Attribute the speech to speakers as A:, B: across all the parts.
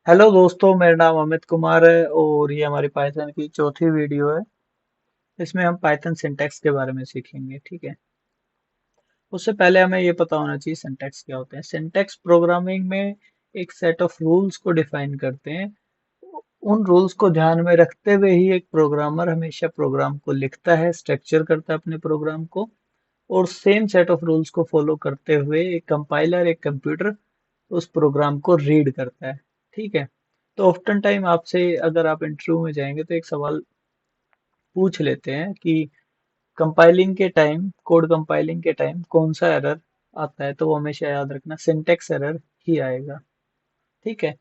A: Hello दोस्तों, मेरा नाम अमित कुमार है और ये हमारी पाइथन की चौथी वीडियो है। इसमें हम पाइथन सिंटैक्स के बारे में सीखेंगे। ठीक है। उससे पहले हमें ये पता होना चाहिए सिंटैक्स क्या होते हैं। सिंटैक्स प्रोग्रामिंग में एक सेट ऑफ रूल्स को डिफाइन करते हैं। उन रूल्स को ध्यान में रखते हुए ही एक प्रोग्रामर हमेशा प्रोग्राम को लिखता है, स्ट्रक्चर करता है अपने प्रोग्राम को। और सेम सेट ऑफ रूल्स को फॉलो करते हुए एक कंपाइलर, एक कंप्यूटर उस प्रोग्राम को रीड करता है। ठीक है। तो ऑफ्टन टाइम आपसे, अगर आप इंटरव्यू में जाएंगे तो एक सवाल पूछ लेते हैं कि कंपाइलिंग के टाइम, कोड कंपाइलिंग के टाइम कौन सा एरर आता है, तो वो हमेशा याद रखना सिंटेक्स एरर ही आएगा। ठीक है।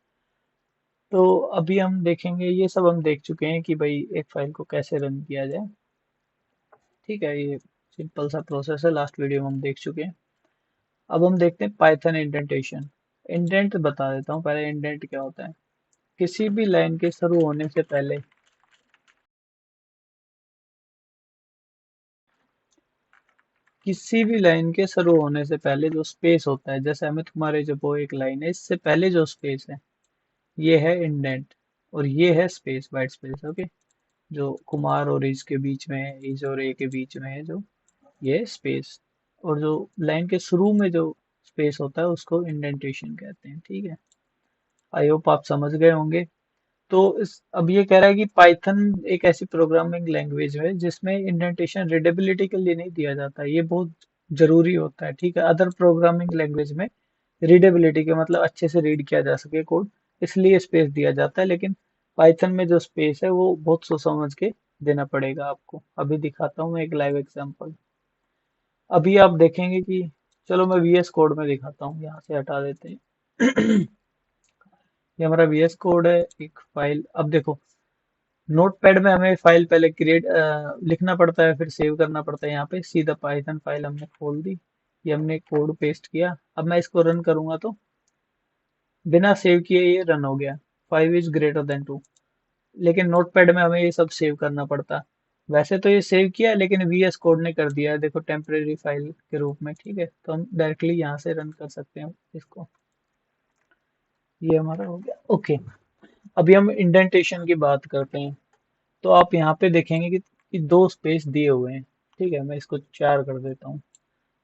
A: तो अभी हम देखेंगे, ये सब हम देख चुके हैं कि भाई एक फाइल को कैसे रन किया जाए। ठीक है, ये सिंपल सा प्रोसेस है, लास्ट वीडियो में हम देख चुके हैं। अब हम देखते हैं पाइथन इंडेंटेशन। इंडेंट बता देता हूँ पहले, इंडेंट क्या होता है। किसी भी लाइन के शुरू होने से पहले, किसी भी लाइन के शुरू होने से पहले जो स्पेस होता है, जैसे अमित कुमार जब वो एक लाइन है, इससे पहले जो स्पेस है ये है इंडेंट। और ये है स्पेस, वाइट स्पेस। ओके। जो कुमार और इज के बीच में है, इज और ए के बीच में है जो, ये स्पेस। और जो लाइन के शुरू में जो स्पेस होता है उसको इंडेंटेशन कहते हैं। ठीक है। आई होप आप समझ गए होंगे। तो इस अब ये कह रहा है कि पाइथन एक ऐसी प्रोग्रामिंग लैंग्वेज है जिसमें इंडेंटेशन रीडेबिलिटी के लिए नहीं दिया जाता। ये बहुत जरूरी होता है। ठीक है। अदर प्रोग्रामिंग लैंग्वेज में रीडेबिलिटी के मतलब अच्छे से रीड किया जा सके कोड, इसलिए स्पेस दिया जाता है। लेकिन पाइथन में जो स्पेस है वो बहुत सोच समझ के देना पड़ेगा आपको। अभी दिखाता हूँ मैं एक लाइव एग्जांपल। अभी आप देखेंगे कि, चलो मैं वीएस कोड में दिखाता हूँ, यहाँ से हटा देते हैं। ये हमारा वीएस कोड है, एक फाइल। अब देखो, नोटपैड में हमें फाइल पहले क्रिएट लिखना पड़ता है, फिर सेव करना पड़ता है। यहाँ पे सीधा पाइथन फाइल हमने खोल दी, ये हमने कोड पेस्ट किया। अब मैं इसको रन करूंगा तो बिना सेव किए ये रन हो गया। 5 is greater than 2। लेकिन नोटपैड में हमें ये सब सेव करना पड़ता। वैसे तो ये सेव किया है, लेकिन वीएस कोड ने कर दिया है, देखो, टेम्परेरी फाइल के रूप में। ठीक है। तो हम डायरेक्टली यहाँ से रन कर सकते हैं इसको। ये हमारा हो गया। ओके। अभी हम इंडेंटेशन की बात करते हैं। तो आप यहाँ पे देखेंगे कि दो स्पेस दिए हुए हैं। ठीक है, मैं इसको 4 कर देता हूँ।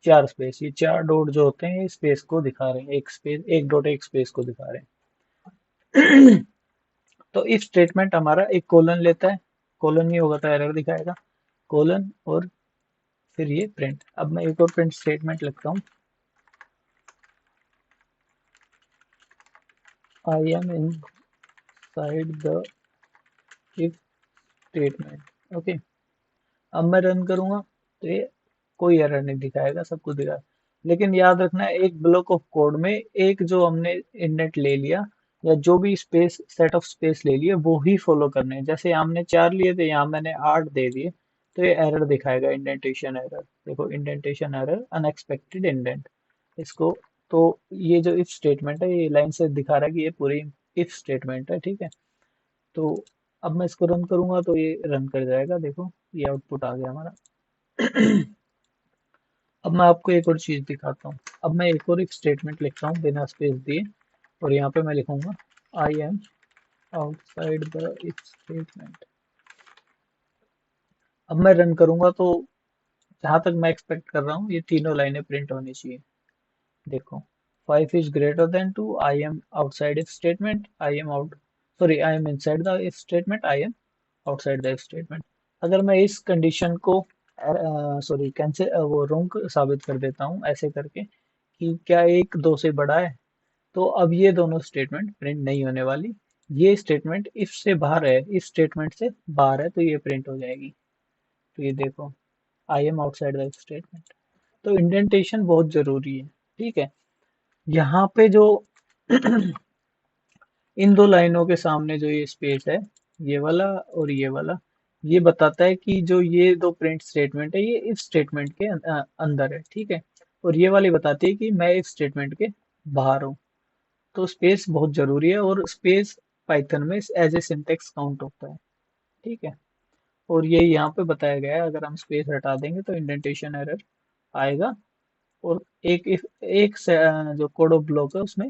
A: 4 स्पेस, ये 4 डॉट जो होते हैं ये स्पेस को दिखा रहे हैं, एक स्पेस, एक डॉट एक स्पेस को दिखा रहे हैं। तो इफ स्टेटमेंट हमारा एक कोलन लेता है, कोलन नहीं होगा तो एरर दिखाएगा, कोलन, और फिर ये प्रिंट। अब मैं एक और प्रिंट स्टेटमेंट लिखता हूँ, I am in side the if statement. Okay. अब मैं रन करूंगा तो ये कोई एरर नहीं दिखाएगा, सब कुछ दिखाएगा। लेकिन याद रखना है, एक ब्लॉक ऑफ कोड में एक जो हमने इंडेंट ले लिया, या जो भी स्पेस, सेट ऑफ स्पेस ले लिए, वो ही फॉलो करने हैं। जैसे हमने 4 लिए थे, यहाँ मैंने 8 दे दिए, तो ये एरर दिखाएगा, इंडेंटेशन एरर। देखो, इंडेंटेशन एरर, अनएक्सपेक्टेड इंडेंट इसको। तो ये जो इफ स्टेटमेंट है, ये लाइन से दिखा रहा है कि ये पूरी इफ स्टेटमेंट है। ठीक है। तो अब मैं इसको रन करूंगा तो ये रन कर जाएगा। देखो, ये आउटपुट आ गया हमारा। अब मैं आपको एक और चीज दिखाता हूँ। अब मैं एक और एक स्टेटमेंट लिखता हूँ बिना स्पेस दिए, और यहाँ पे मैं लिखूंगा I am outside the if statement. अब मैं रन करूंगा तो जहां तक मैं एक्सपेक्ट कर रहा हूँ, ये तीनों लाइनें प्रिंट होनी चाहिए। देखो, 5 is greater than 2, I am outside if statement, I am out, sorry, I am inside the if statement, I am outside the if statement. अगर मैं इस कंडीशन को, सॉरी, कैंसिल, वो रॉन्ग साबित कर देता हूँ ऐसे करके कि क्या एक दो से बड़ा है, तो अब ये दोनों स्टेटमेंट प्रिंट नहीं होने वाली। ये स्टेटमेंट इफ से बाहर है, इफ स्टेटमेंट से बाहर है, तो ये प्रिंट हो जाएगी। तो ये देखो, I am outside the if statement. तो इंडेंटेशन बहुत जरूरी है। ठीक है। यहाँ पे जो इन दो लाइनों के सामने जो ये स्पेस है, ये वाला और ये वाला, ये बताता है कि जो ये दो प्रिंट स्टेटमेंट है, ये इफ स्टेटमेंट के अंदर है। ठीक है। और ये वाली बताती है कि मैं इफ स्टेटमेंट के बाहर हूँ। तो स्पेस बहुत जरूरी है, और स्पेस पाइथन में एज ए सिंटेक्स काउंट होता है। ठीक है। और ये यहाँ पे बताया गया है, अगर हम स्पेस हटा देंगे तो इंडेंटेशन एरर आएगा। और एक जो कोड ऑफ ब्लॉक है उसमें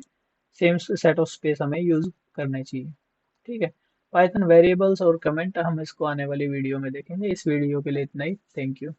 A: सेम सेट ऑफ स्पेस हमें यूज करने चाहिए। ठीक है। पाइथन वेरिएबल्स और कमेंट हम इसको आने वाली वीडियो में देखेंगे। इस वीडियो के लिए इतना ही। Thank you.